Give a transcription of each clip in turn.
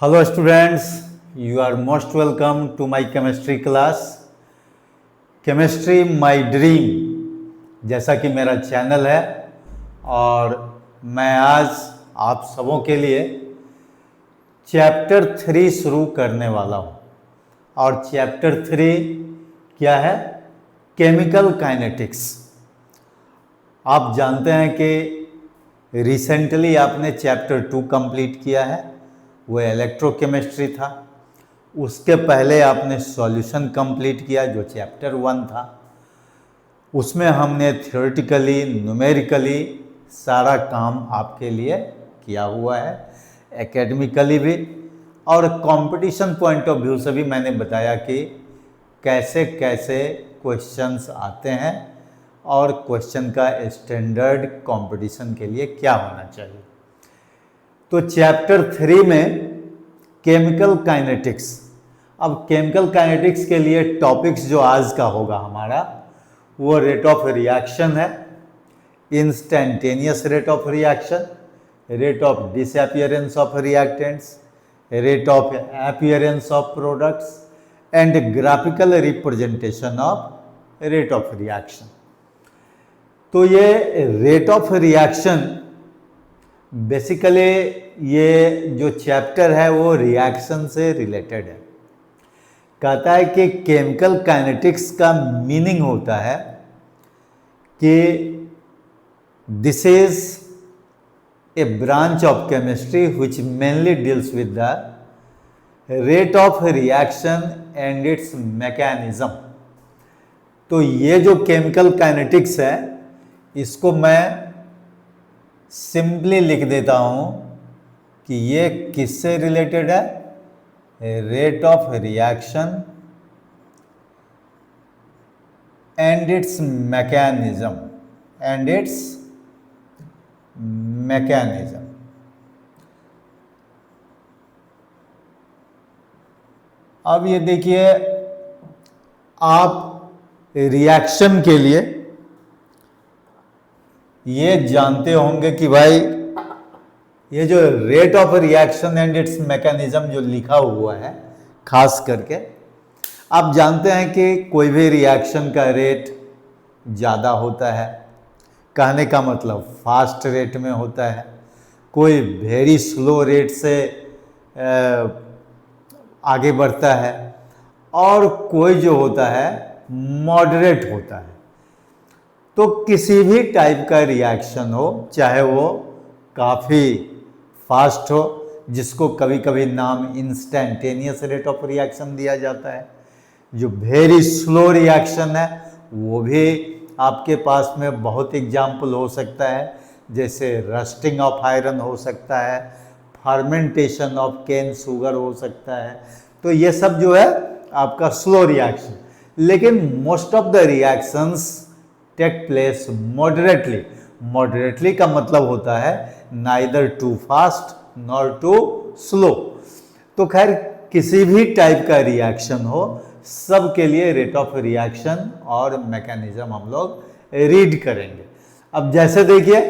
Hello students, you are most welcome to my chemistry class. Chemistry My Dream जैसा कि मेरा channel है और मैं आज आप सबों के लिए चैप्टर 3 शुरू करने वाला हूँ। और चैप्टर 3 क्या है? Chemical kinetics. आप जानते हैं कि रिसेंटली आपने चैप्टर 2 कंप्लीट किया है, वो इलेक्ट्रोकेमिस्ट्री था। उसके पहले आपने सॉल्यूशन कंप्लीट किया जो चैप्टर 1 था। उसमें हमने थ्योरेटिकली न्यूमेरिकली सारा काम आपके लिए किया हुआ है, एकेडमिकली भी और कंपटीशन पॉइंट ऑफ व्यू से भी मैंने बताया कि कैसे कैसे क्वेश्चंस आते हैं और क्वेश्चन का स्टैंडर्ड कंपटीशन के लिए क्या होना चाहिए। तो चैप्टर 3 में केमिकल काइनेटिक्स। अब केमिकल काइनेटिक्स के लिए टॉपिक्स जो आज का होगा हमारा वो रेट ऑफ रिएक्शन है, instantaneous rate of reaction, rate of disappearance of reactants, rate of appearance of products and graphical representation of rate of reaction. तो ये रेट ऑफ रिएक्शन बेसिकली ये जो चैप्टर है वो रिएक्शन से रिलेटेड है। कहता है कि केमिकल काइनेटिक्स का मीनिंग होता है कि this is a branch of chemistry which mainly deals with the rate of reaction and it's mechanism. तो ये जो केमिकल काइनेटिक्स है इसको मैं सिंपली लिख देता हूं कि ये किससे रिलेटेड है? Rate of reaction and it's mechanism. अब ये देखिए, आप रिएक्शन के लिए ये जानते होंगे कि भाई ये जो rate of reaction and it's mechanism जो लिखा हुआ है, खास करके आप जानते हैं कि कोई भी रिएक्शन का रेट ज़्यादा होता है, कहने का मतलब फास्ट रेट में होता है, कोई वेरी स्लो रेट से आगे बढ़ता है और कोई जो होता है मॉडरेट होता है। तो किसी भी टाइप का रिएक्शन हो, चाहे वो काफ़ी फास्ट हो जिसको कभी कभी नाम इंस्टेंटेनियस रेट ऑफ रिएक्शन दिया जाता है, जो वेरी स्लो रिएक्शन है वो भी आपके पास में बहुत एग्जाम्पल हो सकता है, जैसे रस्टिंग ऑफ आयरन हो सकता है, फर्मेंटेशन ऑफ केन शुगर हो सकता है। तो ये सब जो है आपका स्लो रिएक्शन। लेकिन most of the reactions take place moderately. Moderately का मतलब होता है neither too fast nor too slow. तो खैर किसी भी टाइप का रिएक्शन हो, सब के लिए रेट ऑफ रिएक्शन और मैकेनिज्म हम लोग रीड करेंगे। अब जैसे देखिए,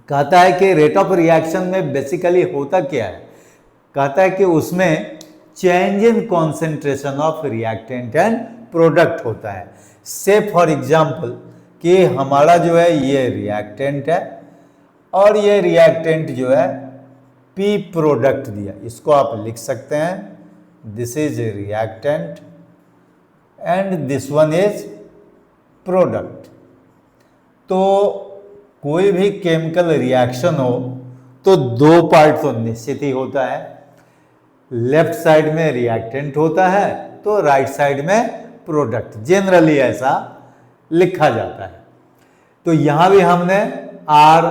कहता है कि रेट ऑफ रिएक्शन में बेसिकली होता क्या है? कहता है कि उसमें change in concentration of reactant and product होता है। से फॉर एग्जाम्पल कि हमारा जो है ये रिएक्टेंट है और ये रिएक्टेंट जो है पी प्रोडक्ट दिया, इसको आप लिख सकते हैं this is reactant and this one is product. तो कोई भी केमिकल रिएक्शन हो तो दो पार्ट तो निश्चित ही होता है। लेफ्ट साइड में रिएक्टेंट होता है तो राइट साइड में प्रोडक्ट, जनरली ऐसा लिखा जाता है। तो यहां भी हमने आर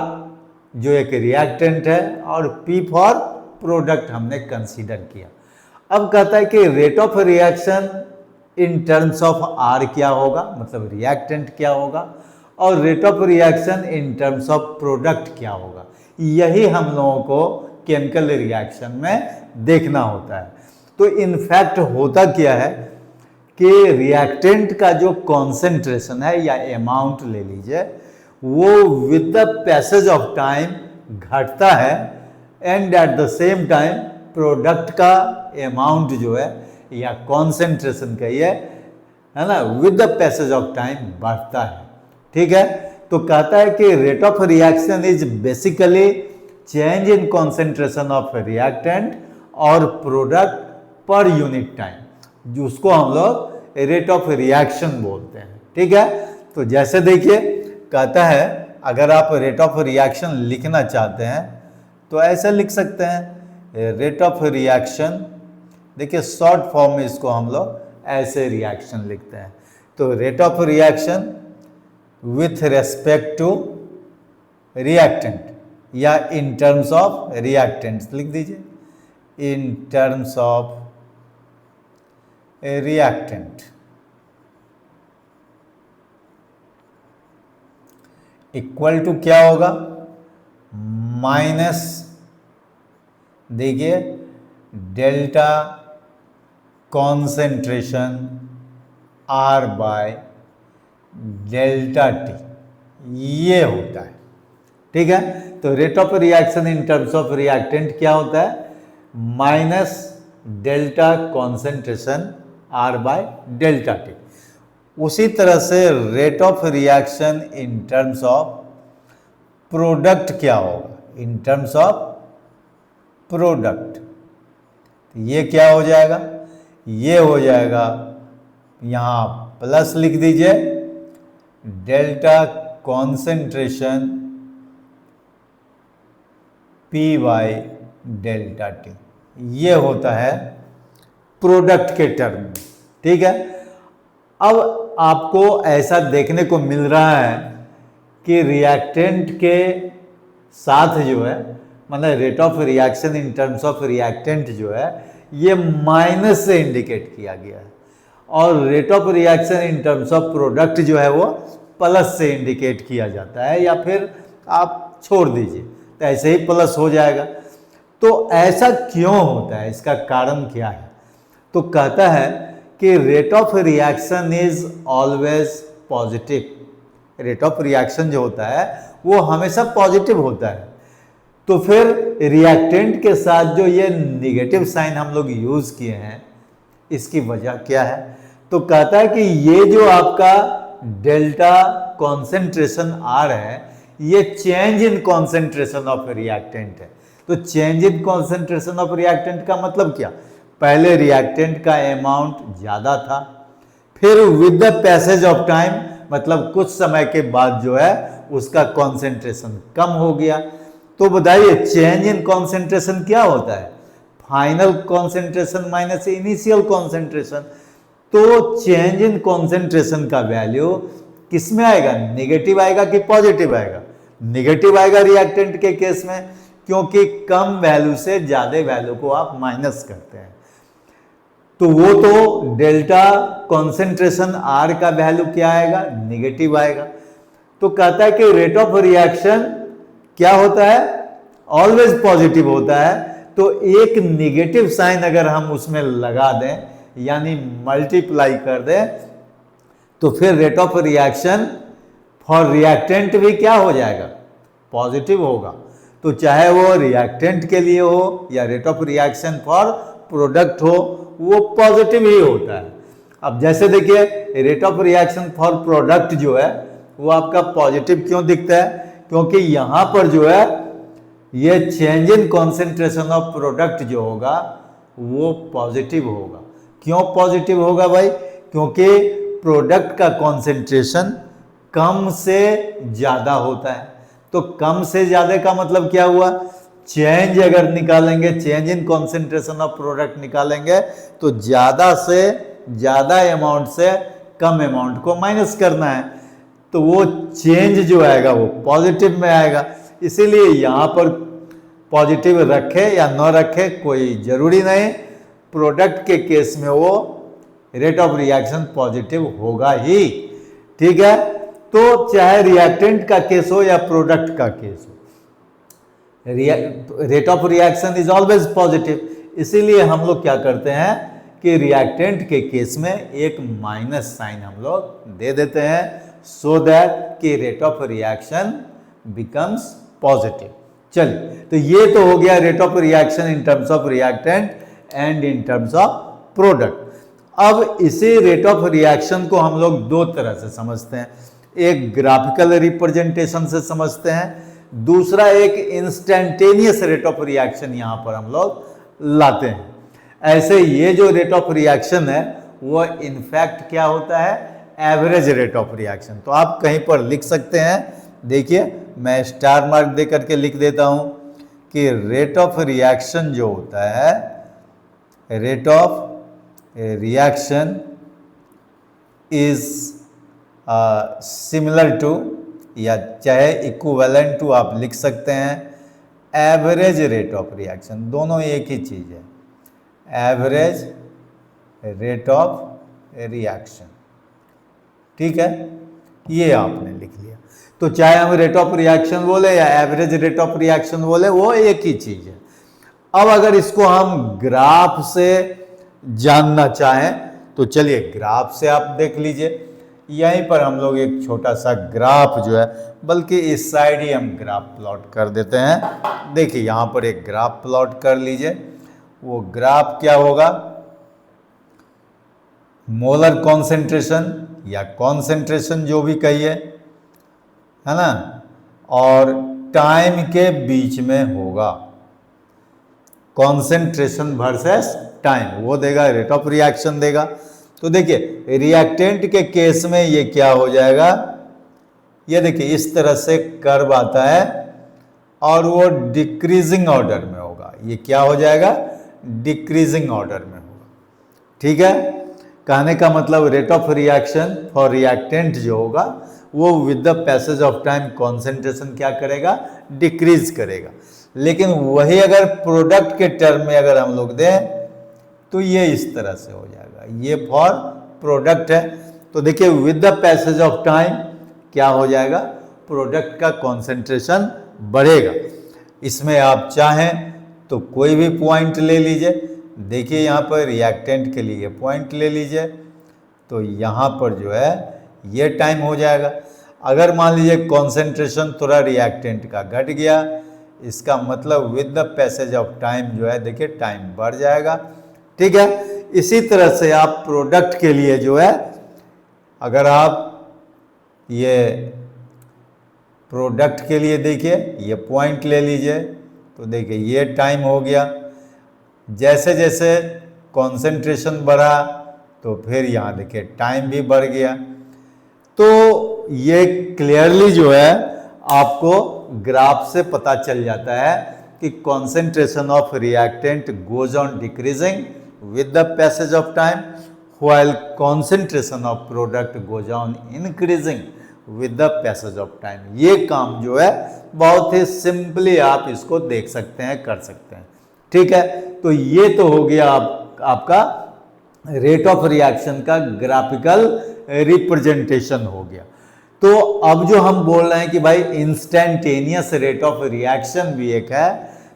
जो एक रिएक्टेंट है और पी फॉर प्रोडक्ट हमने कंसीडर किया। अब कहता है कि rate of reaction in terms of R क्या होगा, मतलब रिएक्टेंट क्या होगा, और rate of reaction in terms of product क्या होगा। यही हम लोगों को केमिकल रिएक्शन में देखना होता है। तो इनफैक्ट होता क्या है कि रिएक्टेंट का जो कॉन्सेंट्रेशन है या अमाउंट ले लीजिए, वो with the passage of time घटता है and at the same time product का अमाउंट जो है या कॉन्सेंट्रेशन का ये है ना with the passage of time बढ़ता है। ठीक है, तो कहता है कि rate of reaction is basically change in concentration of reactant और प्रोडक्ट पर यूनिट टाइम, जिसको हम लोग रेट ऑफ रिएक्शन बोलते हैं। ठीक है, तो जैसे देखिए कहता है अगर आप रेट ऑफ रिएक्शन लिखना चाहते हैं तो ऐसे लिख सकते हैं, रेट ऑफ रिएक्शन, देखिए शॉर्ट फॉर्म में इसको हम लोग ऐसे रिएक्शन लिखते हैं। तो rate of reaction with respect to reactant या इन टर्म्स ऑफ रिएक्टेंट्स लिख दीजिए, in terms of reactant equal to क्या होगा, माइनस देखिए delta concentration R by delta T, ये होता है। ठीक है, तो rate of reaction in terms of reactant क्या होता है, minus delta concentration R by delta T. उसी तरह से rate of reaction in terms of product क्या होगा, इन टर्म्स ऑफ प्रोडक्ट, ये क्या हो जाएगा, ये हो जाएगा, यहाँ प्लस लिख दीजिए delta concentration P by delta T, ये होता है प्रोडक्ट के टर्म में। ठीक है, अब आपको ऐसा देखने को मिल रहा है कि रिएक्टेंट के साथ जो है मतलब rate of reaction in terms of reactant जो है ये माइनस से इंडिकेट किया गया है और rate of reaction in terms of product जो है वो प्लस से इंडिकेट किया जाता है, या फिर आप छोड़ दीजिए तो ऐसे ही प्लस हो जाएगा। तो ऐसा क्यों होता है, इसका कारण क्या है, तो कहता है कि rate of reaction is always positive. Rate of reaction जो होता है वो हमेशा पॉजिटिव होता है। तो फिर रिएक्टेंट के साथ जो ये निगेटिव साइन हम लोग यूज किए हैं इसकी वजह क्या है, तो कहता है कि ये जो आपका डेल्टा कॉन्सेंट्रेशन आर है ये change in concentration of reactant है। तो change in concentration of reactant का मतलब क्या, पहले रिएक्टेंट का अमाउंट ज़्यादा था, फिर with the passage of time मतलब कुछ समय के बाद जो है उसका कॉन्सेंट्रेशन कम हो गया। तो बताइए चेंज इन कॉन्सेंट्रेशन क्या होता है, final concentration minus initial concentration. तो चेंज इन कॉन्सेंट्रेशन का वैल्यू किस में आएगा, निगेटिव आएगा कि पॉजिटिव आएगा, निगेटिव आएगा रिएक्टेंट के केस में, क्योंकि कम वैल्यू से ज्यादा वैल्यू को आप माइनस करते हैं। तो वो तो डेल्टा कॉन्सेंट्रेशन आर का वैल्यू क्या आएगा, निगेटिव आएगा। तो कहता है कि रेट ऑफ रिएक्शन क्या होता है, ऑलवेज पॉजिटिव होता है। तो एक निगेटिव साइन अगर हम उसमें लगा दें यानी मल्टीप्लाई कर दें तो फिर rate of reaction for reactant भी क्या हो जाएगा, पॉजिटिव होगा। तो चाहे वो रिएक्टेंट के लिए हो या rate of reaction for product हो वो पॉजिटिव ही होता है। अब जैसे देखिए rate of reaction for product जो है वो आपका पॉजिटिव क्यों दिखता है, क्योंकि यहां पर जो है ये change in concentration of product जो होगा वो पॉजिटिव होगा। क्यों पॉजिटिव होगा भाई, क्योंकि प्रोडक्ट का कॉन्सेंट्रेशन कम से ज्यादा होता है। तो कम से ज्यादा का मतलब क्या हुआ, चेंज अगर निकालेंगे, change in concentration of product निकालेंगे तो ज्यादा से ज्यादा अमाउंट से कम अमाउंट को माइनस करना है, तो वो चेंज जो आएगा वो पॉजिटिव में आएगा। इसीलिए यहाँ पर पॉजिटिव रखे या न रखे कोई जरूरी नहीं, प्रोडक्ट के केस में वो रेट ऑफ रिएक्शन पॉजिटिव होगा ही। ठीक है, तो चाहे रिएक्टेंट का केस हो या प्रोडक्ट का केस हो, rate of reaction is always positive. इसीलिए हम लोग क्या करते हैं कि रिएक्टेंट के केस में एक माइनस साइन हम लोग दे देते हैं, सो दैट कि rate of reaction becomes positive. चलिए, तो ये तो हो गया rate of reaction in terms of reactant and in terms of product. अब इसी रेट ऑफ रिएक्शन को हम लोग दो तरह से समझते हैं, एक ग्राफिकल रिप्रेजेंटेशन से समझते हैं, दूसरा एक इंस्टेंटेनियस रेट ऑफ रिएक्शन यहां पर हम लोग लाते हैं। ऐसे ये जो रेट ऑफ रिएक्शन है वो इनफैक्ट क्या होता है, एवरेज रेट ऑफ रिएक्शन। तो आप कहीं पर लिख सकते हैं, देखिए मैं स्टार मार्क दे करके लिख देता हूं कि रेट ऑफ रिएक्शन जो होता है, rate of reaction is similar to, या चाहे इक्विवेलेंट टू आप लिख सकते हैं, एवरेज रेट ऑफ रिएक्शन। दोनों एक ही चीज है, एवरेज रेट ऑफ रिएक्शन। ठीक है, ये आपने लिख लिया। तो चाहे हम रेट ऑफ रिएक्शन बोले या एवरेज रेट ऑफ रिएक्शन बोले, वो एक ही चीज है। अब अगर इसको हम ग्राफ से जानना चाहें तो चलिए ग्राफ से आप देख लीजिए। यहीं पर हम लोग एक छोटा सा ग्राफ जो है, बल्कि इस साइड ही हम ग्राफ प्लॉट कर देते हैं। देखिए यहां पर एक ग्राफ प्लॉट कर लीजिए। वो ग्राफ क्या होगा, मोलर कॉन्सेंट्रेशन या कॉन्सेंट्रेशन जो भी कहिए, है ना, और टाइम के बीच में होगा। कॉन्सेंट्रेशन वर्सेस टाइम, वो देगा रेट ऑफ रिएक्शन देगा। तो देखिए रिएक्टेंट के केस में ये क्या हो जाएगा, ये देखिए इस तरह से कर्व आता है और वो डिक्रीजिंग ऑर्डर में होगा। ये क्या हो जाएगा, डिक्रीजिंग ऑर्डर में होगा। ठीक है, कहने का मतलब rate of reaction for reactant जो होगा वो with the passage of time concentration क्या करेगा, डिक्रीज करेगा। लेकिन वही अगर प्रोडक्ट के टर्म में अगर हम लोग दें तो ये इस तरह से हो जाएगा, ये फॉर प्रोडक्ट है। तो देखिए with the passage of time क्या हो जाएगा, प्रोडक्ट का कॉन्सेंट्रेशन बढ़ेगा। इसमें आप चाहें तो कोई भी पॉइंट ले लीजिए। देखिए यहाँ पर रिएक्टेंट के लिए पॉइंट ले लीजिए, तो यहाँ पर जो है ये टाइम हो जाएगा। अगर मान लीजिए कॉन्सेंट्रेशन थोड़ा रिएक्टेंट का घट गया, इसका मतलब with the passage of time जो है देखिए टाइम बढ़ जाएगा। ठीक है, इसी तरह से आप प्रोडक्ट के लिए जो है, अगर आप ये प्रोडक्ट के लिए देखिए ये पॉइंट ले लीजिए, तो देखिए ये टाइम हो गया। जैसे जैसे कॉन्सेंट्रेशन बढ़ा तो फिर यहाँ देखिए टाइम भी बढ़ गया। तो ये क्लियरली जो है आपको ग्राफ से पता चल जाता है कि concentration of reactant goes on decreasing with the passage of time, while concentration of product goes on increasing with the passage of time। ये काम जो है बहुत ही सिंपली आप इसको देख सकते हैं, कर सकते हैं। ठीक है, तो ये तो हो गया आपका रेट ऑफ रिएक्शन का ग्राफिकल रिप्रेजेंटेशन हो गया। तो अब जो हम बोल रहे हैं कि भाई इंस्टेंटेनियस रेट ऑफ रिएक्शन भी एक है,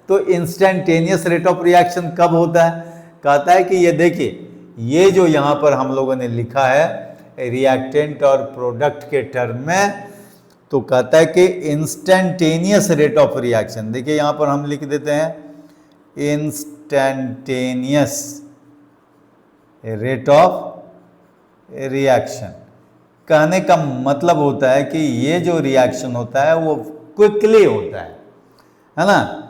तो इंस्टेंटेनियस रेट ऑफ रिएक्शन कब होता है, कहता है कि ये देखिए ये जो यहाँ पर हम लोगों ने लिखा है रिएक्टेंट और प्रोडक्ट के टर्म में, तो कहता है कि इंस्टेंटेनियस रेट ऑफ रिएक्शन, देखिए यहाँ पर हम लिख देते हैं इंस्टेंटेनियस रेट ऑफ रिएक्शन। कहने का मतलब होता है कि ये जो रिएक्शन होता है वो क्विकली होता है ना,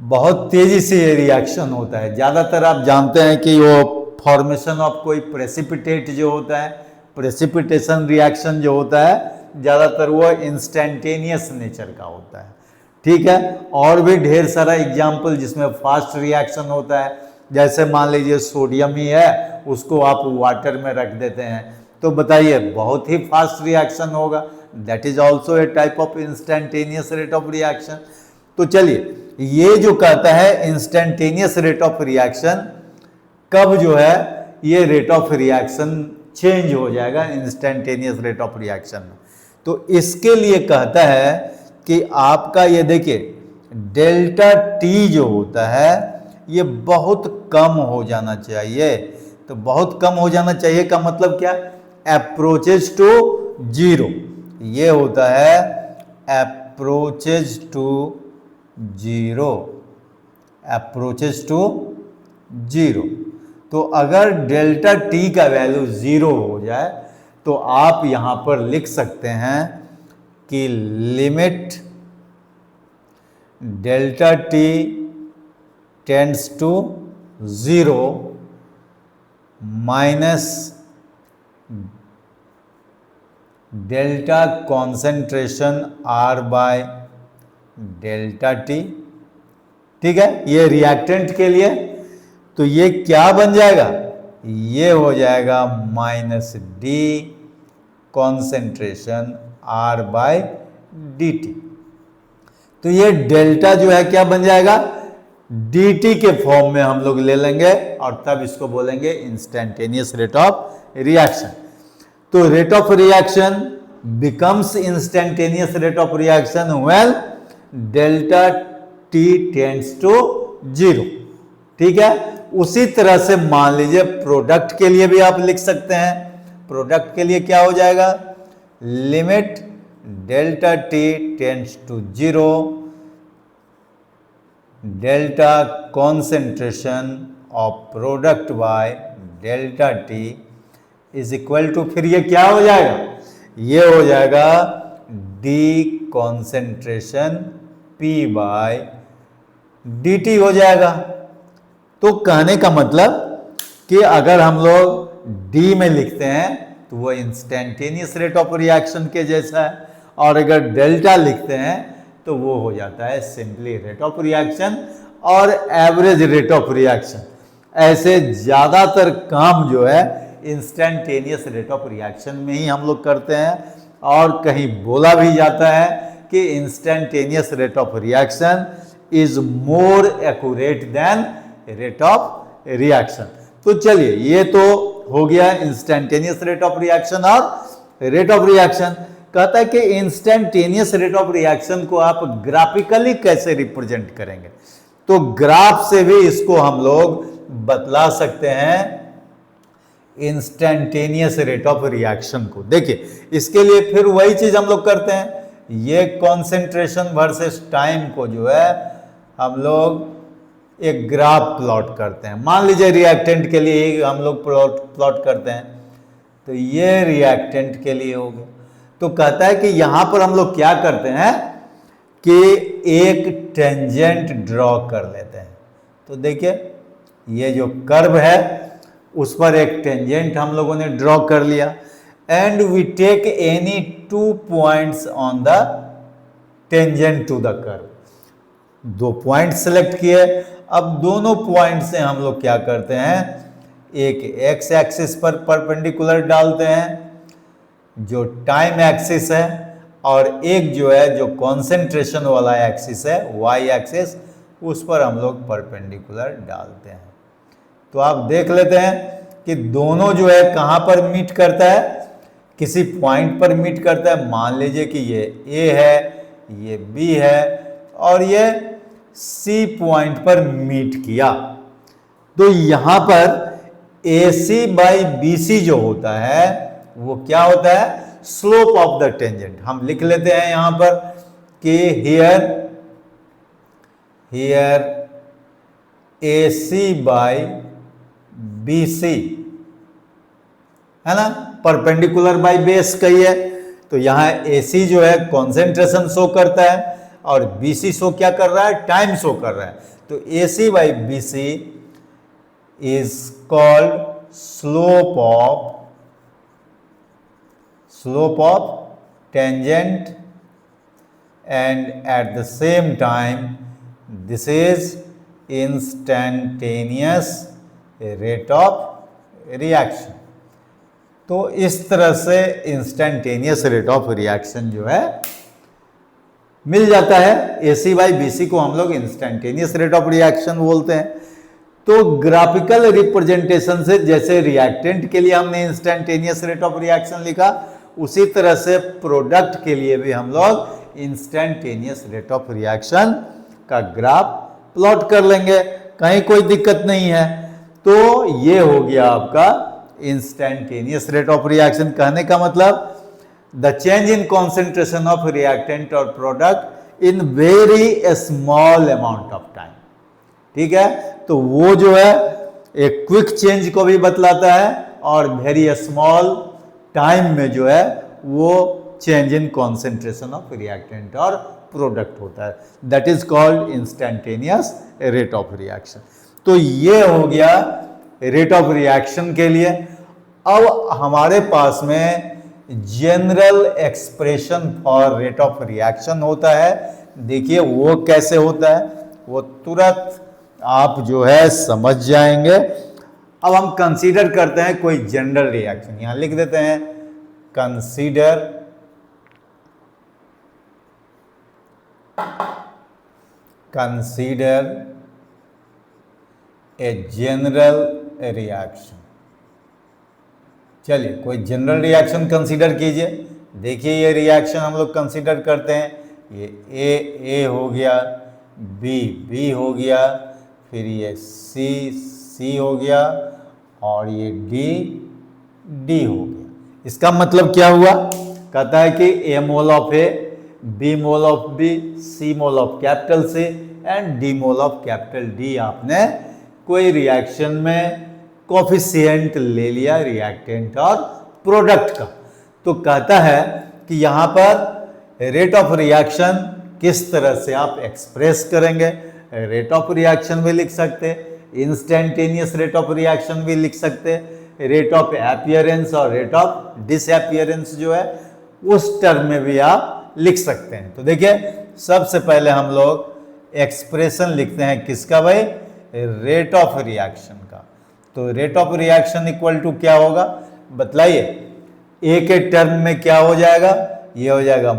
बहुत तेजी से ये रिएक्शन होता है। ज़्यादातर आप जानते हैं कि वो फॉर्मेशन ऑफ कोई प्रेसिपिटेट जो होता है, प्रेसिपिटेशन रिएक्शन जो होता है ज़्यादातर वो इंस्टेंटेनियस नेचर का होता है। ठीक है, और भी ढेर सारा एग्जाम्पल जिसमें फास्ट रिएक्शन होता है, जैसे मान लीजिए सोडियम ही है, उसको आप वाटर में रख देते हैं, तो बताइए बहुत ही फास्ट रिएक्शन होगा। That is also a type of instantaneous rate of reaction. तो चलिए ये जो कहता है इंस्टेंटेनियस रेट ऑफ रिएक्शन, कब जो है ये रेट ऑफ रिएक्शन चेंज हो जाएगा इंस्टेंटेनियस रेट ऑफ रिएक्शन में, तो इसके लिए कहता है कि आपका ये देखिए डेल्टा टी जो होता है ये बहुत कम हो जाना चाहिए। तो बहुत कम हो जाना चाहिए का मतलब क्या, अप्रोचेज टू जीरो, ये होता है अप्रोचेज टू 0, अप्रोचेस टू 0। तो अगर डेल्टा टी का वैल्यू 0 हो जाए तो आप यहां पर लिख सकते हैं कि limit delta T tends to 0 minus delta concentration R by delta T. ठीक है, ये रिएक्टेंट के लिए। तो ये क्या बन जाएगा, ये हो जाएगा minus D concentration R by D T. तो ये डेल्टा जो है क्या बन जाएगा, dt के फॉर्म में हम लोग ले लेंगे और तब इसको बोलेंगे इंस्टेंटेनियस रेट ऑफ रिएक्शन। तो rate of reaction becomes instantaneous rate of reaction when delta t tends to 0। ठीक है, उसी तरह से मान लीजिए प्रोडक्ट के लिए भी आप लिख सकते हैं। प्रोडक्ट के लिए क्या हो जाएगा, limit delta t tends to 0 delta concentration of product by delta T is equal to, फिर ये क्या हो जाएगा, ये हो जाएगा D concentration P by D T हो जाएगा। तो कहने का मतलब कि अगर हम लोग डी में लिखते हैं तो वो इंस्टेंटेनियस रेट ऑफ रिएक्शन के जैसा है, और अगर डेल्टा लिखते हैं तो वो हो जाता है सिंपली रेट ऑफ रिएक्शन और एवरेज रेट ऑफ रिएक्शन। ऐसे ज़्यादातर काम जो है इंस्टेंटेनियस रेट ऑफ रिएक्शन में ही हम लोग करते हैं, और कहीं बोला भी जाता है कि instantaneous rate of reaction is more accurate then rate of reaction. तो चलिए, ये तो हो गया इंस्टेंटेनियस रेट ऑफ रिएक्शन और रेट ऑफ रिएक्शन। कहता है कि इंस्टेंटेनियस रेट ऑफ रिएक्शन को आप ग्राफिकली कैसे रिप्रेजेंट करेंगे। तो ग्राफ से भी इसको हम लोग बतला सकते हैं इंस्टेंटेनियस रेट ऑफ रिएक्शन को। देखिए, इसके लिए फिर वही चीज हम लोग करते हैं, ये कॉन्सेंट्रेशन वर्सेस टाइम को जो है हम लोग एक ग्राफ प्लॉट करते हैं। मान लीजिए रिएक्टेंट के लिए हम लोग प्लॉट करते हैं, तो ये रिएक्टेंट के लिए हो गया। तो कहता है कि यहां पर हम लोग क्या करते हैं कि एक टेंजेंट ड्रॉ कर लेते हैं। तो देखिए, ये जो कर्व है उस पर एक टेंजेंट हम लोगों ने ड्रॉ कर लिया, and we take any 2 points on the tangent to the curve. 2 point select किए। अब दोनों पॉइंट से हम लोग क्या करते हैं, एक एक्स एक्सिस पर परपेंडिकुलर डालते हैं जो टाइम एक्सिस है, और एक जो है जो कॉन्सेंट्रेशन वाला एक्सिस है वाई एक्सिस, उस पर हम लोग परपेंडिकुलर डालते हैं। तो आप देख लेते हैं कि दोनों जो है कहाँ पर मीट करता है, किसी पॉइंट पर मीट करता है। मान लीजिए कि ये ए है, ये बी है, और ये सी पॉइंट पर मीट किया। तो यहां पर ए सी बाई बी सी जो होता है वो क्या होता है, स्लोप ऑफ द टेंजेंट। हम लिख लेते हैं यहां पर कि here A C by B C है ना, परपेंडिकुलर बाई बेस कही है। तो यहां ए सी जो है कॉन्सेंट्रेशन शो करता है, और बी सी शो क्या कर रहा है, टाइम शो कर रहा है। तो A C by B C is called slope of tangent, and at the same time this is instantaneous rate of reaction. तो इस तरह से इंस्टेंटेनियस रेट ऑफ रिएक्शन जो है मिल जाता है। ए सी बाई बी सी को हम लोग इंस्टेंटेनियस रेट ऑफ रिएक्शन बोलते हैं। तो ग्राफिकल रिप्रेजेंटेशन से, जैसे रिएक्टेंट के लिए हमने इंस्टेंटेनियस रेट ऑफ रिएक्शन लिखा, उसी तरह से प्रोडक्ट के लिए भी हम लोग इंस्टेंटेनियस रेट ऑफ रिएक्शन का ग्राफ प्लॉट कर लेंगे, कहीं कोई दिक्कत नहीं है। तो ये हो गया आपका इंस्टेंटेनियस रेट ऑफ रिएक्शन। कहने का मतलब the change in concentration of reactant और product in very small amount of time. ठीक है, तो वो जो है एक क्विक चेंज को भी बतलाता है और वेरी स्मॉल टाइम में जो है वो change in concentration of reactant और प्रोडक्ट होता है। That is called instantaneous rate of reaction. तो ये हो गया रेट ऑफ रिएक्शन के लिए। अब हमारे पास में general expression for rate of reaction होता है। देखिए वो कैसे होता है, वो तुरंत आप जो है समझ जाएंगे। अब हम कंसीडर करते हैं कोई जनरल रिएक्शन, यहां लिख देते हैं कंसीडर ए जनरल रिएक्शन। चलिए कोई जनरल रिएक्शन कंसीडर कीजिए। देखिए ये रिएक्शन हम लोग कंसीडर करते हैं, ये ए हो गया, बी हो गया, फिर ये सी हो गया और ये डी हो गया। इसका मतलब क्या हुआ, कहता है कि A mole of A, B mole of B, C mole of capital C and D mole of capital D. आपने कोई रिएक्शन में कोफिशिएंट ले लिया रिएक्टेंट और प्रोडक्ट का। तो कहता है कि यहां पर रेट ऑफ रिएक्शन किस तरह से आप एक्सप्रेस करेंगे। रेट ऑफ रिएक्शन भी लिख सकते, इंस्टेंटेनियस रेट ऑफ रिएक्शन भी लिख सकते, रेट ऑफ अपीयरेंस और रेट ऑफ डिसअपीयरेंस जो है उस टर्म में भी आप लिख सकते हैं। तो देखिए सबसे पहले हम लोग एक्सप्रेशन लिखते हैं किसका भाई, रेट ऑफ रिएक्शन का। तो rate of reaction equal to क्या होगा बतलाइए। ए के टर्म में क्या हो जाएगा, ये हो जाएगा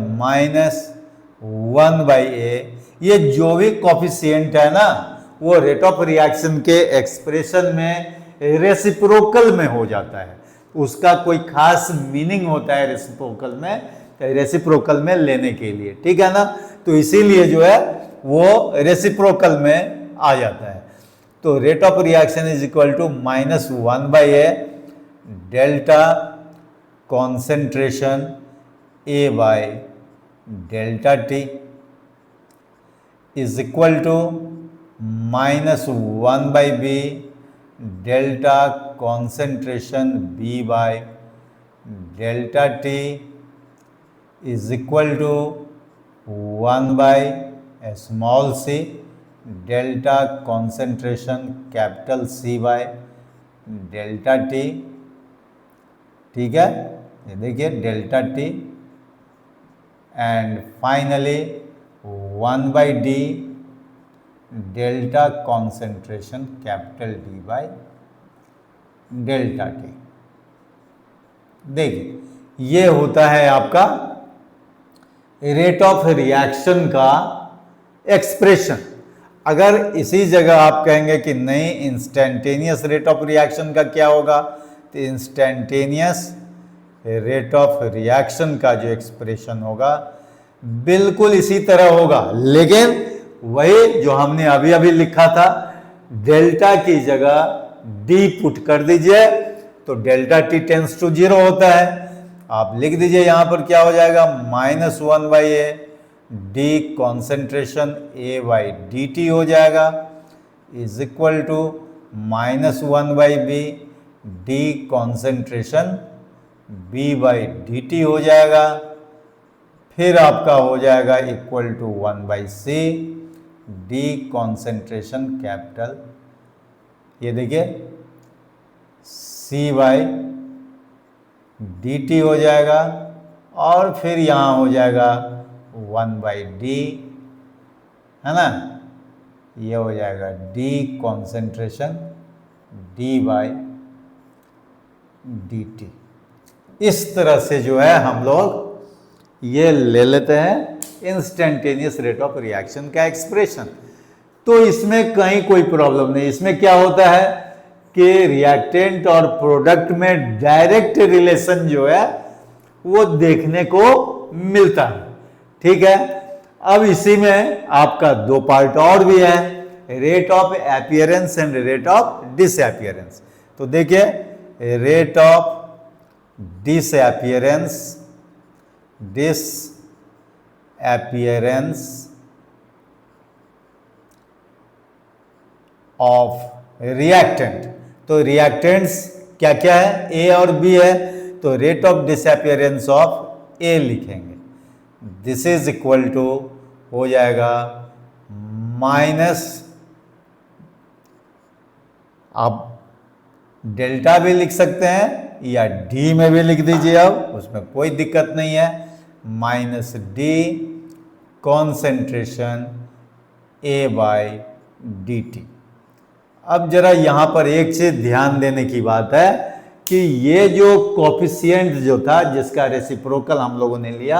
-1/a। ये जो भी कोफिशिएंट है ना वो रेट ऑफ रिएक्शन के एक्सप्रेशन में रेसिप्रोकल में हो जाता है। उसका कोई खास मीनिंग होता है रेसिप्रोकल में लेने के लिए, ठीक है ना। तो इसीलिए जो है वो रेसिप्रोकल में आ जाता है। तो rate of reaction is equal to -1/a delta concentration A by delta T is equal to -1/b delta concentration B by delta T is equal to 1/c delta concentration capital C by delta T. ठीक है, ये देखिए delta T and finally 1/d delta concentration capital D by delta T. देखिए ये होता है आपका rate of reaction का एक्सप्रेशन। अगर इसी जगह आप कहेंगे कि नहीं इंस्टेंटेनियस रेट ऑफ रिएक्शन का क्या होगा, तो इंस्टेंटेनियस रेट ऑफ रिएक्शन का जो एक्सप्रेशन होगा बिल्कुल इसी तरह होगा, लेकिन वही जो हमने अभी अभी लिखा था डेल्टा की जगह डी पुट कर दीजिए तो डेल्टा टी टेंस टू 0 होता है। आप लिख दीजिए यहां पर क्या हो जाएगा -1/a D concentration A by D T हो जाएगा is equal to -1/b D concentration B by D T हो जाएगा। फिर आपका हो जाएगा equal to 1/c D concentration capital, ये देखिए C बाई डी टी हो जाएगा और फिर यहाँ हो जाएगा 1/d, है ना, ये हो जाएगा D concentration D by D T. इस तरह से जो है हम लोग ये ले लेते हैं इंस्टेंटेनियस रेट ऑफ रिएक्शन का एक्सप्रेशन। तो इसमें कहीं कोई प्रॉब्लम नहीं। इसमें क्या होता है कि रिएक्टेंट और प्रोडक्ट में डायरेक्ट रिलेशन जो है वो देखने को मिलता है, ठीक है। अब इसी में आपका दो पार्ट और भी है, rate of appearance and rate of disappearance. तो देखिए rate of disappearance of reactant. तो रिएक्टेंट्स क्या क्या है, ए और बी है, तो रेट ऑफ डिसअपियरेंस ऑफ ए लिखेंगे। दिस इज इक्वल टू हो जाएगा माइनस, आप डेल्टा भी लिख सकते हैं या डी में भी लिख दीजिए, अब उसमें कोई दिक्कत नहीं है, minus D concentration A by D T. अब जरा यहां पर एक चीज ध्यान देने की बात है कि ये जो कोफिशिएंट जो था जिसका रेसिप्रोकल हम लोगों ने लिया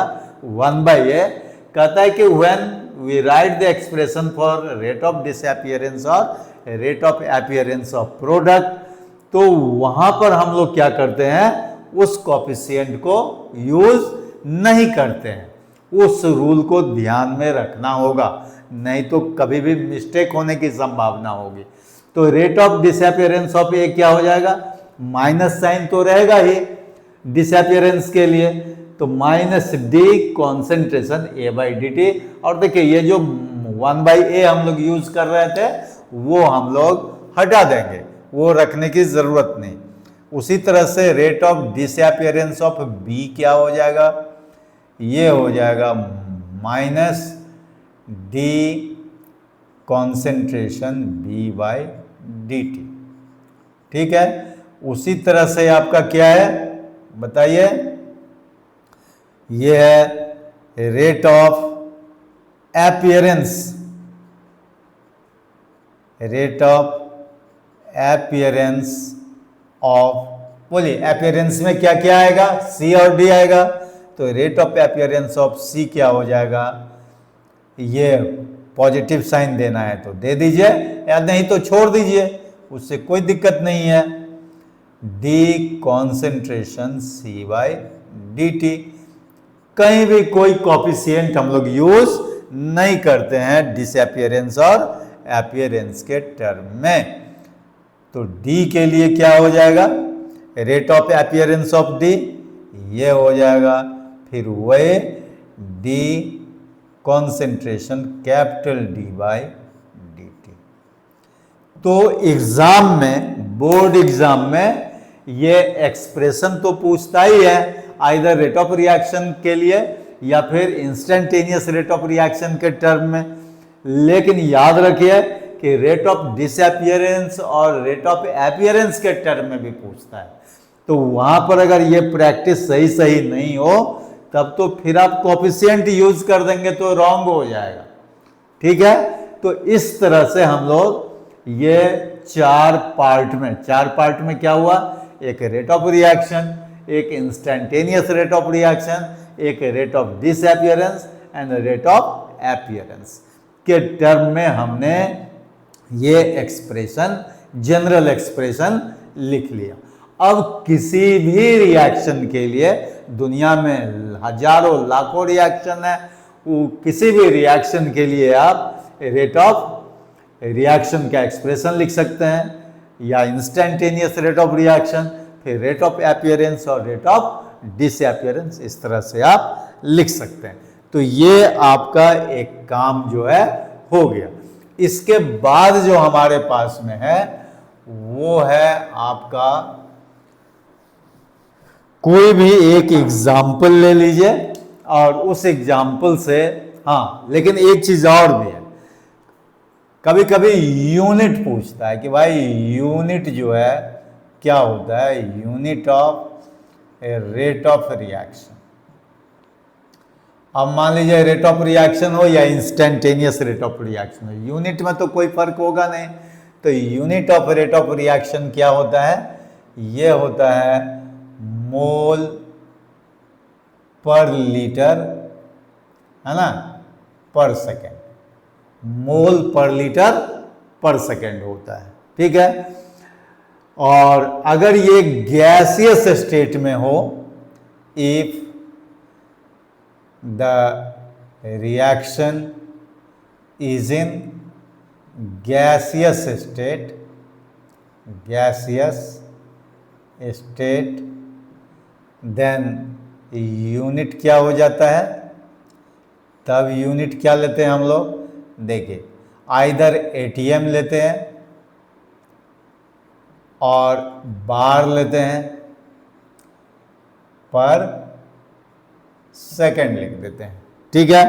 1/a, कहता है कि when we write the expression for rate of disappearance और rate of appearance of product, तो वहां पर हम लोग क्या करते हैं, उस कोफिशिएंट को यूज नहीं करते हैं। उस रूल को ध्यान में रखना होगा, नहीं तो कभी भी मिस्टेक होने की संभावना होगी। तो रेट ऑफ डिसअपियरेंस ऑफ ए क्या हो जाएगा, माइनस साइन तो रहेगा ही डिसअपियरेंस के लिए, तो minus D concentration A by D T. और देखिए ये जो 1/a हम लोग यूज कर रहे थे वो हम लोग हटा देंगे, वो रखने की जरूरत नहीं। उसी तरह से rate of disappearance of B क्या हो जाएगा, ये हो जाएगा minus D concentration B by D T. ठीक है, उसी तरह से आपका क्या है बताइए, ये है rate of appearance, rate of appearance of, बोलिए अपीयरेंस में क्या क्या आएगा, सी और डी आएगा, तो रेट ऑफ अपीयरेंस ऑफ सी क्या हो जाएगा, ये पॉजिटिव साइन देना है तो दे दीजिए या नहीं तो छोड़ दीजिए, उससे कोई दिक्कत नहीं है, D concentration C by D T. कहीं भी कोई कोफिशिएंट हम लोग यूज नहीं करते हैं डिसअपियरेंस और अपीयरेंस के टर्म में। तो डी के लिए क्या हो जाएगा, rate of appearance of D, ये हो जाएगा फिर वही D concentration capital D by D T. तो एग्जाम में, बोर्ड एग्जाम में ये एक्सप्रेशन तो पूछता ही है, आइदर रेट ऑफ रिएक्शन के लिए या फिर इंस्टेंटेनियस रेट ऑफ रिएक्शन के टर्म में। लेकिन याद रखिए कि रेट ऑफ डिसअपियरेंस और रेट ऑफ अपीयरेंस के टर्म में भी पूछता है, तो वहां पर अगर ये प्रैक्टिस सही सही नहीं हो तब तो फिर आप कोफिशिएंट यूज कर देंगे तो रॉन्ग हो जाएगा। ठीक है, तो इस तरह से हम लोग ये चार पार्ट में क्या हुआ, एक रेट ऑफ रिएक्शन, एक इंस्टेंटेनियस रेट ऑफ रिएक्शन, एक rate of disappearance and rate of appearance के टर्म में हमने ये एक्सप्रेशन, जनरल एक्सप्रेशन लिख लिया। अब किसी भी रिएक्शन के लिए, दुनिया में हजारों लाखों रिएक्शन है, वो किसी भी रिएक्शन के लिए आप रेट ऑफ रिएक्शन का एक्सप्रेशन लिख सकते हैं, या इंस्टेंटेनियस रेट ऑफ रिएक्शन, फिर रेट ऑफ अपीयरेंस और रेट ऑफ डिसअपियरेंस, इस तरह से आप लिख सकते हैं। तो ये आपका एक काम जो है हो गया। इसके बाद जो हमारे पास में है वो है आपका, कोई भी एक एग्जाम्पल ले लीजिए और उस एग्जाम्पल से, हाँ लेकिन एक चीज और भी है, कभी कभी यूनिट पूछता है कि भाई यूनिट जो है क्या होता है, unit of rate of reaction. अब मान लीजिए रेट ऑफ रिएक्शन हो या इंस्टेंटेनियस रेट ऑफ रिएक्शन हो, यूनिट में तो कोई फर्क होगा नहीं। तो unit of rate of reaction क्या होता है, ये होता है मोल पर लीटर, है ना, पर सेकेंड, मोल पर लीटर पर सेकेंड होता है। ठीक है, और अगर ये गैसियस स्टेट में हो, if the reaction is in gaseous state, then unit क्या हो जाता है, तब यूनिट क्या लेते हैं हम लोग, देखिए आइदर एटीएम लेते हैं और बार लेते हैं, पर सेकंड लिख देते हैं। ठीक है,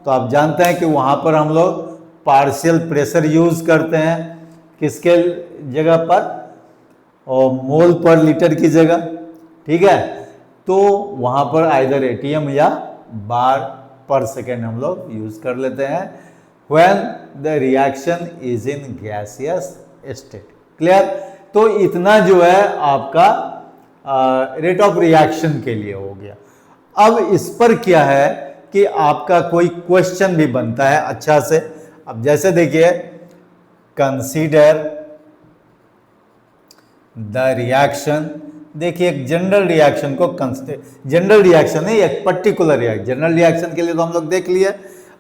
तो आप जानते हैं कि वहां पर हम लोग पार्शियल प्रेशर यूज करते हैं, किसके जगह पर, और मोल पर लीटर की जगह। ठीक है, तो वहां पर आइदर एटीएम या बार पर सेकेंड हम लोग यूज कर लेते हैं when the reaction is in gaseous state. Clear? तो इतना जो है आपका रेट ऑफ रिएक्शन के लिए हो गया। अब इस पर क्या है कि आपका कोई क्वेश्चन भी बनता है अच्छा से। अब जैसे देखिए, कंसीडर द रिएक्शन, देखिए एक जनरल रिएक्शन को जनरल रिएक्शन है, एक पर्टिकुलर रिएक्शन। जनरल रिएक्शन के लिए तो हम लोग देख लिए,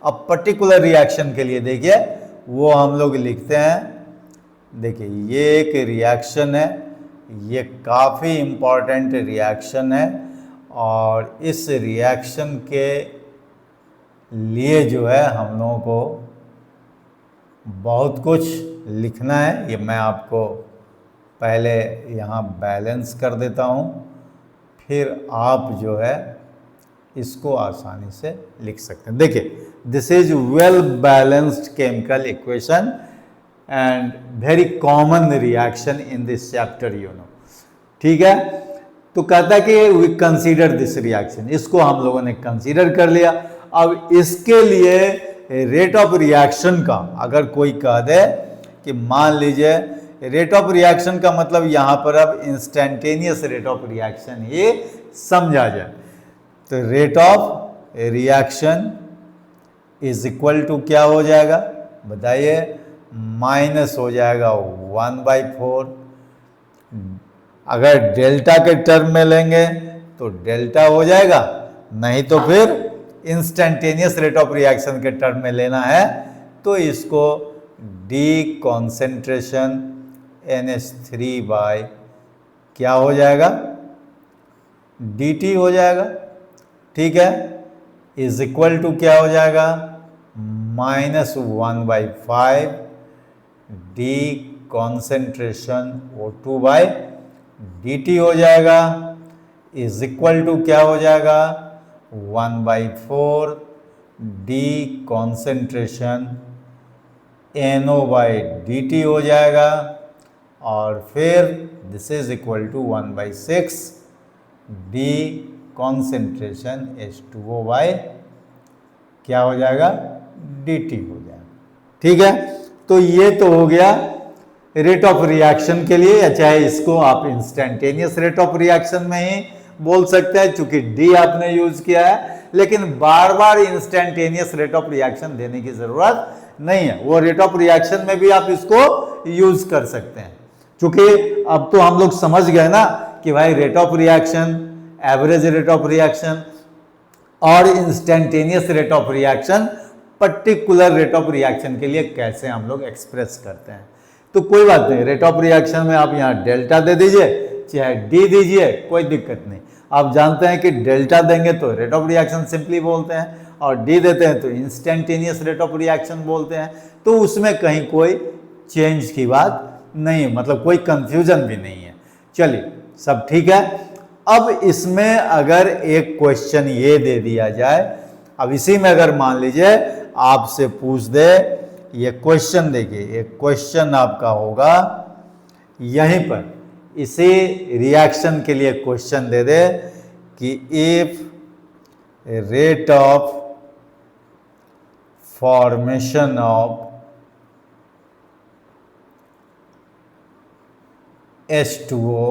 अब पर्टिकुलर रिएक्शन के लिए देखिए वो हम लोग लिखते हैं। देखिए ये एक रिएक्शन है, ये काफ़ी इम्पॉर्टेंट रिएक्शन है, और इस रिएक्शन के लिए जो है हम लोगों को बहुत कुछ लिखना है। ये मैं आपको पहले यहाँ बैलेंस कर देता हूँ, फिर आप जो है इसको आसानी से लिख सकते हैं। देखिए, this is well balanced chemical equation and very common reaction in this chapter, you know. ठीक है, तो कहता है कि वी कंसीडर दिस रिएक्शन, इसको हम लोगों ने कंसीडर कर लिया। अब इसके लिए रेट ऑफ रिएक्शन का अगर कोई कह दे कि मान लीजिए रेट ऑफ रिएक्शन का मतलब यहां पर अब इंस्टेंटेनियस रेट ऑफ रिएक्शन ये समझा जाए, तो rate of reaction is equal to क्या हो जाएगा बताइए, माइनस हो जाएगा 1/4। अगर डेल्टा के टर्म में लेंगे तो डेल्टा हो जाएगा, नहीं तो फिर इंस्टेंटेनियस रेट ऑफ रिएक्शन के टर्म में लेना है तो इसको डी कॉन्सेंट्रेशन NH3 बाय क्या हो जाएगा, dt हो जाएगा। ठीक है, इज इक्वल टू क्या हो जाएगा, -1/5 D concentration O2 bye dt हो जाएगा, इज इक्वल टू क्या हो जाएगा, 1/4 D concentration NO by dt हो जाएगा, और फिर this is equal to 1/6 D concentration H2O by क्या हो जाएगा, dt हो जाएगा। ठीक है, तो ये तो हो गया रेट ऑफ रिएक्शन के लिए, या चाहे इसको आप इंस्टेंटेनियस रेट ऑफ रिएक्शन में ही बोल सकते हैं चूंकि डी आपने यूज किया है, लेकिन बार बार इंस्टेंटेनियस रेट ऑफ रिएक्शन देने की जरूरत नहीं है, वो रेट ऑफ रिएक्शन में भी आप इसको यूज कर सकते हैं। चूंकि अब तो हम लोग समझ गए ना कि भाई rate of reaction, average rate of reaction और instantaneous rate of reaction, particular rate of reaction के लिए कैसे हम लोग एक्सप्रेस करते हैं। तो कोई बात नहीं, रेट ऑफ रिएक्शन में आप यहाँ डेल्टा दे दीजिए चाहे डी दीजिए, कोई दिक्कत नहीं। आप जानते हैं कि डेल्टा देंगे तो रेट ऑफ रिएक्शन सिंपली बोलते हैं, और डी देते हैं तो इंस्टेंटेनियस रेट ऑफ रिएक्शन बोलते हैं, तो उसमें कहीं कोई चेंज की बात नहीं, मतलब कोई कंफ्यूजन भी नहीं है। चलिए, सब ठीक है। अब इसमें अगर एक क्वेश्चन ये दे दिया जाए, अब इसी में अगर मान लीजिए आपसे पूछ दे ये क्वेश्चन, देखिए ये क्वेश्चन आपका होगा यहीं पर, इसी रिएक्शन के लिए क्वेश्चन दे दे कि if rate of formation of H2O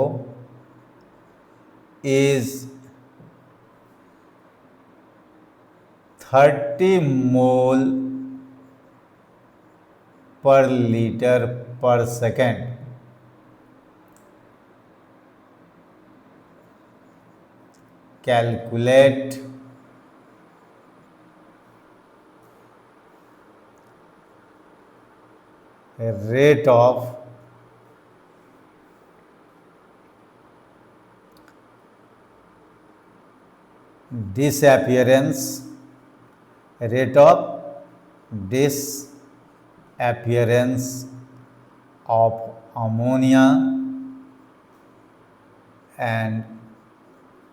is 30 mole per liter per second, calculate rate of disappearance, rate of disappearance of ammonia and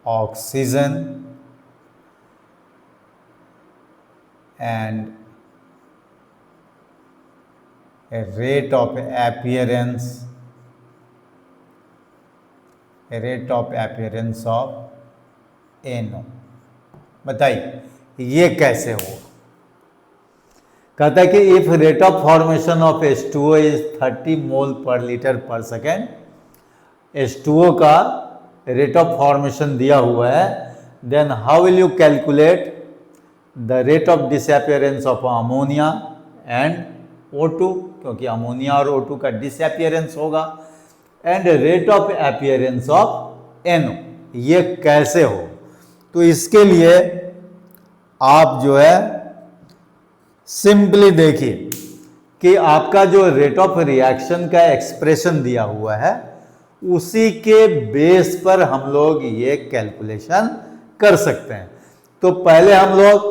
oxygen and a rate of appearance of NO। बताइए ये कैसे होगा? कहता है कि if rate of formation of H2O is 30 मोल पर litre पर second, H2O का रेट ऑफ फॉर्मेशन दिया हुआ है, then how will you calculate the rate of disappearance of ammonia and O2, क्योंकि अमोनिया और O2 का डिसअपियरेंस होगा, and rate of appearance of NO, ये कैसे हो? तो इसके लिए आप जो है सिंपली देखिए कि आपका जो रेट ऑफ रिएक्शन का एक्सप्रेशन दिया हुआ है उसी के बेस पर हम लोग ये कैलकुलेशन कर सकते हैं। तो पहले हम लोग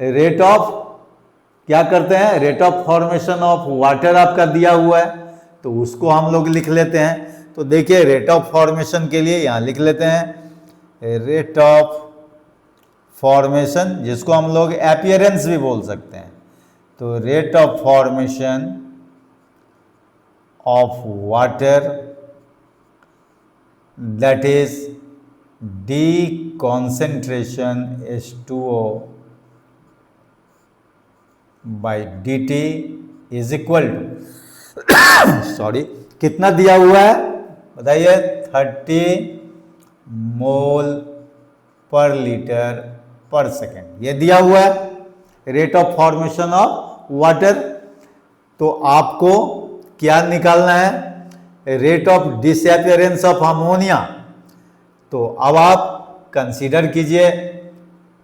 रेट ऑफ क्या करते हैं, rate of formation of water आपका दिया हुआ है तो उसको हम लोग लिख लेते हैं। तो देखिए रेट ऑफ फॉर्मेशन के लिए यहां लिख लेते हैं रेट ऑफ फॉर्मेशन, जिसको हम लोग अपीयरेंस भी बोल सकते हैं। तो rate of formation of water that is D concentration H2O by dt is equal to sorry कितना दिया हुआ है बताइए, 30 मोल पर लीटर पर सेकेंड, ये दिया हुआ है rate of formation of water. तो आपको क्या निकालना है, rate of disappearance of ammonia. तो अब आप कंसीडर कीजिए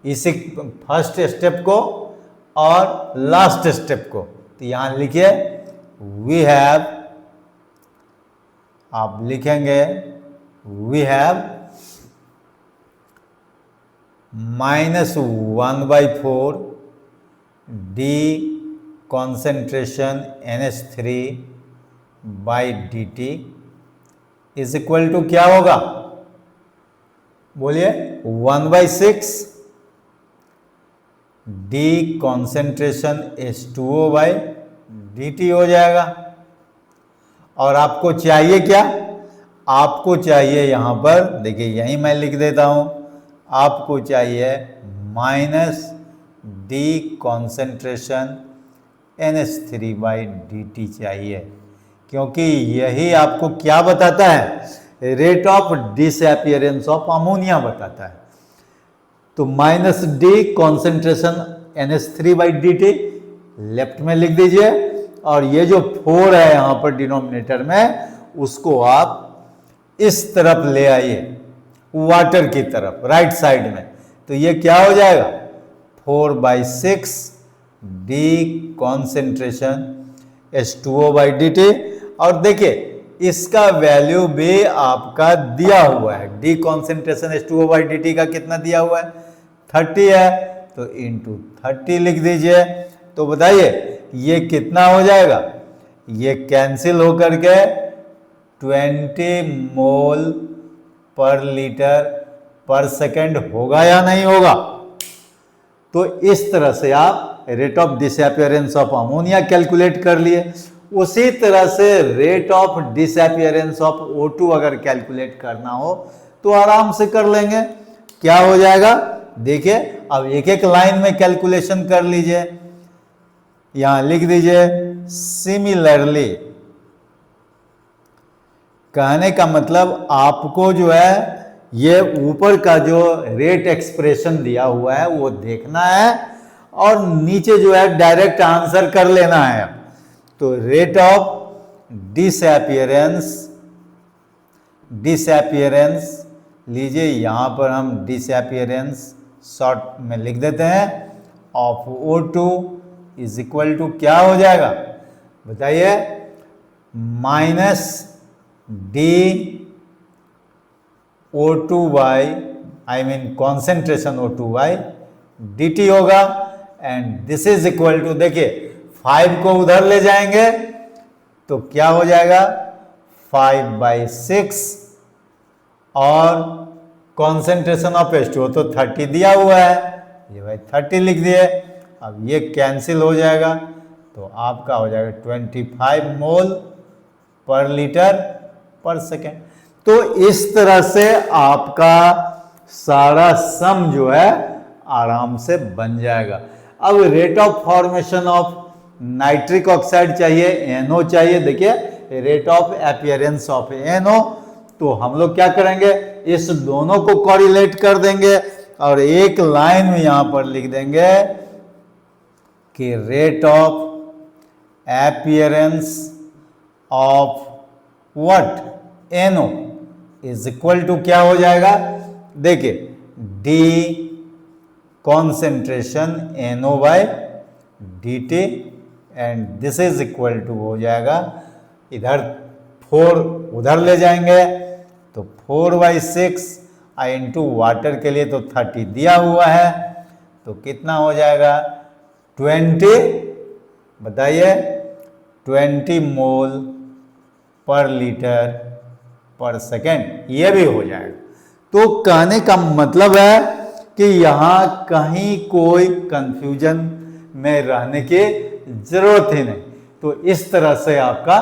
इसी फर्स्ट स्टेप को और लास्ट स्टेप को। तो यहां लिखिए वी हैव, आप लिखेंगे we have -1/4 D concentration NH3 by dt is equal to क्या होगा, बोलिए 1/6 D concentration H2O by dt हो जाएगा। और आपको चाहिए क्या, आपको चाहिए यहां पर देखिए यहीं मैं लिख देता हूं, आपको चाहिए -d concentration NH3 by dt चाहिए, क्योंकि यही आपको क्या बताता है, rate of disappearance of ammonia बताता है। तो -d concentration NH3 by dt left में लिख दीजिए, और ये जो 4 है यहां पर डिनोमिनेटर में, उसको आप इस तरफ ले आइए वाटर की तरफ राइट साइड में। तो ये क्या हो जाएगा 4/6 D concentration H2O by dt। और देखिए इसका वैल्यू भी आपका दिया हुआ है, D concentration H2O by dt का कितना दिया हुआ है 30 है, तो इंटू 30 लिख दीजिए। तो बताइए ये कितना हो जाएगा, ये कैंसिल होकर के 20 मोल पर लीटर पर सेकेंड होगा या नहीं होगा। तो इस तरह से आप rate of disappearance of ammonia calculate कर लिए। उसी तरह से rate of disappearance of O2 अगर कैलकुलेट करना हो तो आराम से कर लेंगे। क्या हो जाएगा देखिए, अब एक एक लाइन में कैलकुलेशन कर लीजिए। यहां लिख दीजिए सिमिलरली, कहने का मतलब आपको जो है ये ऊपर का जो रेट एक्सप्रेशन दिया हुआ है वो देखना है और नीचे जो है डायरेक्ट आंसर कर लेना है। तो रेट ऑफ डिसअपियरेंस लीजिए, यहां पर हम डिसअपियरेंस शॉर्ट में लिख देते हैं of O2 is equal to क्या हो जाएगा बताइए, -d O2 by concentration O2 by dt होगा। And this is equal to, देखिए 5 को उधर ले जाएंगे तो क्या हो जाएगा 5/6 और कॉन्सेंट्रेशन ऑफ H2O तो 30 दिया हुआ है, ये भाई 30 लिख दिए। अब ये कैंसिल हो जाएगा तो आपका हो जाएगा 25 मोल पर लीटर पर सेकेंड। तो इस तरह से आपका सारा सम जो है आराम से बन जाएगा। अब rate of formation of nitric oxide चाहिए, NO चाहिए। देखिए rate of appearance of NO, तो हम लोग क्या करेंगे, इस दोनों को कोरिलेट कर देंगे और एक लाइन में यहां पर लिख देंगे कि rate of appearance of what, NO is equal to क्या हो जाएगा, देखिए D concentration NO by DT and this is equal to हो जाएगा, इधर 4 उधर ले जाएंगे तो 4/6 इंटू वाटर के लिए तो 30 दिया हुआ है, तो कितना हो जाएगा 20, बताइए 20 मोल पर लीटर पर सेकेंड, ये भी हो जाएगा। तो कहने का मतलब है कि यहां कहीं कोई कंफ्यूजन में रहने की जरूरत ही नहीं। तो इस तरह से आपका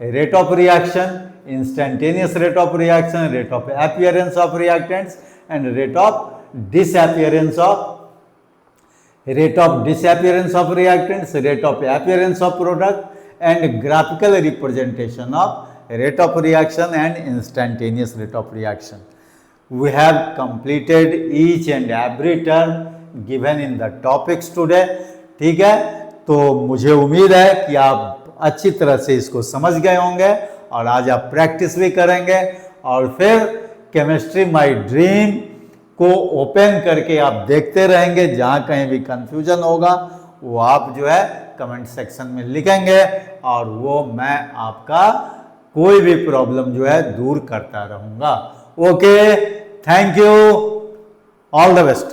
rate of reaction, instantaneous rate of reaction, rate of appearance of reactants and rate of disappearance of reactants, rate of appearance of product and graphical representation of rate of reaction and instantaneous rate of reaction. We have completed each and every term given in the topics today. ठीक है, तो मुझे उम्मीद है कि आप अच्छी तरह से इसको समझ गए होंगे और आज आप प्रैक्टिस भी करेंगे और फिर केमिस्ट्री माय ड्रीम को ओपन करके आप देखते रहेंगे। जहां कहीं भी कंफ्यूजन होगा वो आप जो है कमेंट सेक्शन में लिखेंगे और वो मैं आपका कोई भी प्रॉब्लम जो है दूर करता रहूंगा। Okay, thank you, all the best.